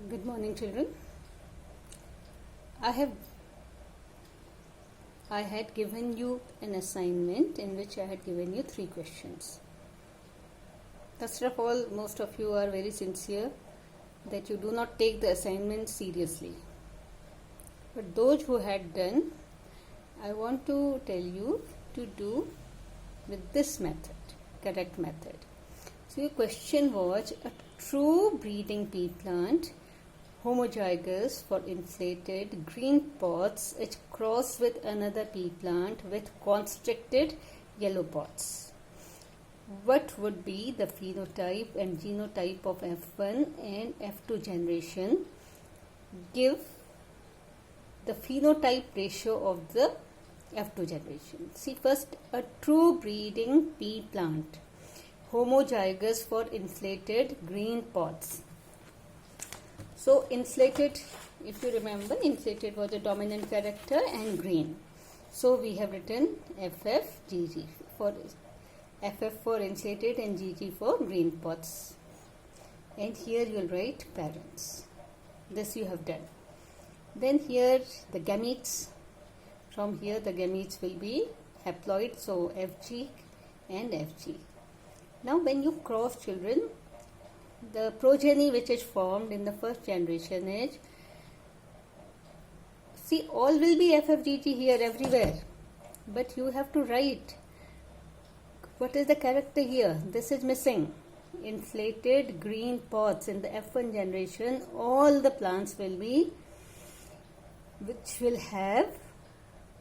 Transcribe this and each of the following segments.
Good morning, children. I had given you an assignment in which I had given you 3 questions. First of all, most of you are very sincere that you do not take the assignment seriously. But those who had done, I want to tell you to do with this method, correct method. So your question was a true breeding pea plant, homozygous for inflated green pods, it cross with another pea plant with constricted yellow pods. What would be the phenotype and genotype of F1 and F2 generation? Give the phenotype ratio of the F2 generation. See, first, a true breeding pea plant, homozygous for inflated green pods. So inflated, if you remember, inflated was a dominant character and green. So we have written FFGG for FF for inflated and GG for green pods. And here you will write parents. This you have done. Then here the gametes. From here the gametes will be haploid, so FG and FG. Now when you cross, children, the progeny which is formed in the first generation is, see, all will be FFGG here everywhere, but you have to write what is the character here. This is missing. Inflated green pods in the F1 generation, all the plants will be, which will have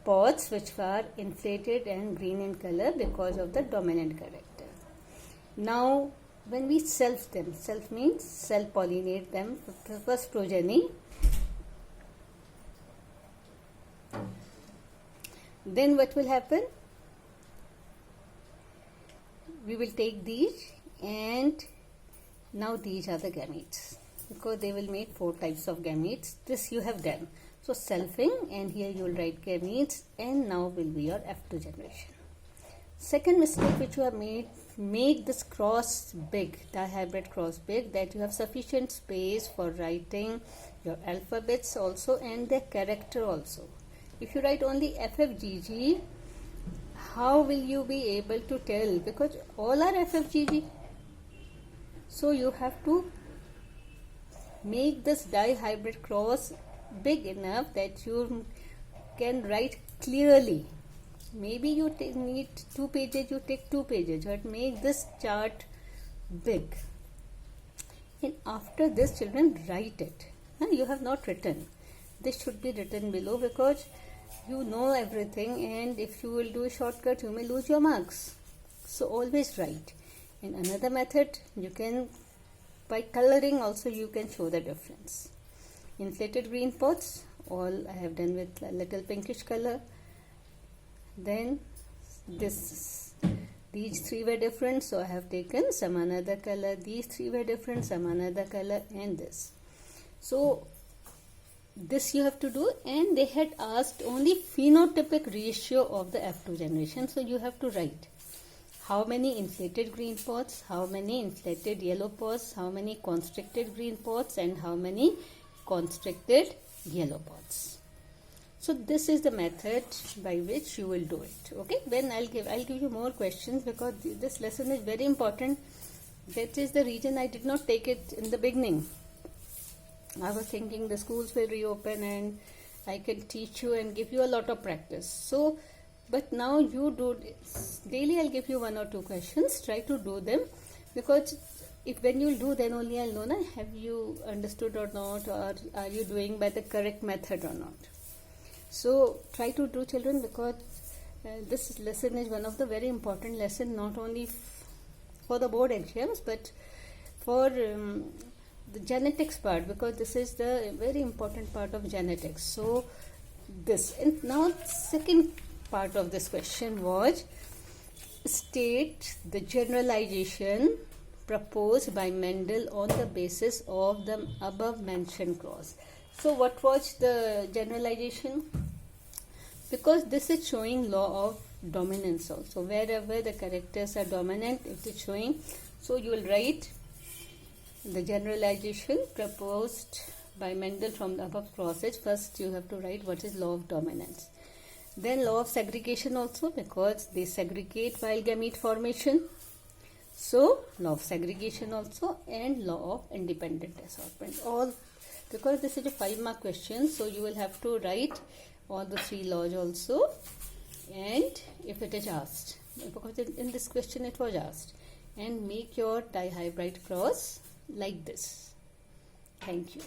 pods which are inflated and green in color because of the dominant character. Now when we self them, self means self-pollinate them, the first progeny, then what will happen? We will take these, and now these are the gametes, because they will make 4 types of gametes. This you have done. So selfing, and here you will write gametes, and now will be your F2 generation. Second mistake which you have made, make this cross big, dihybrid cross big, that you have sufficient space for writing your alphabets also and their character also. If you write only FFGG, how will you be able to tell? Because all are FFGG. So you have to make this dihybrid cross big enough that you can write clearly. Maybe you need 2 pages, you take 2 pages, but make this chart big. And after this, children, write it. You have not written. This should be written below, because you know everything, and if you will do a shortcut, you may lose your marks. So always write. In another method, you can, by coloring also, you can show the difference. Inflated green pods, all I have done with a little pinkish color. Then these 3 were different, so I have taken some another color. These 3 were different, some another color, and this. So this you have to do, and they had asked only phenotypic ratio of the F2 generation. So you have to write how many inflated green pods, how many inflated yellow pods, how many constricted green pods, and how many constricted yellow pods. So this is the method by which you will do it. Okay, then I'll give you more questions, because this lesson is very important. That is the reason I did not take it in the beginning. I was thinking the schools will reopen and I can teach you and give you a lot of practice. So, but now you do this. Daily I'll give you 1 or 2 questions. Try to do them, because if when you do, then only I'll know have you understood or not, or are you doing by the correct method or not. So try to do, children, because this lesson is one of the very important lesson, not only for the board exams, but for the genetics part, because this is the very important part of genetics. So this, and now second part of this question was, state the generalization proposed by Mendel on the basis of the above mentioned cross. So what was the generalization? Because this is showing law of dominance also. Wherever the characters are dominant, it is showing. So you will write the generalization proposed by Mendel from the above process. First you have to write what is law of dominance. Then law of segregation also, because they segregate while gamete formation. So law of segregation also, and law of independent assortment. All, because this is a 5-mark question, so you will have to write all the 3 laws also. And if it is asked, because in this question it was asked, and make your dihybrid cross like this. Thank you.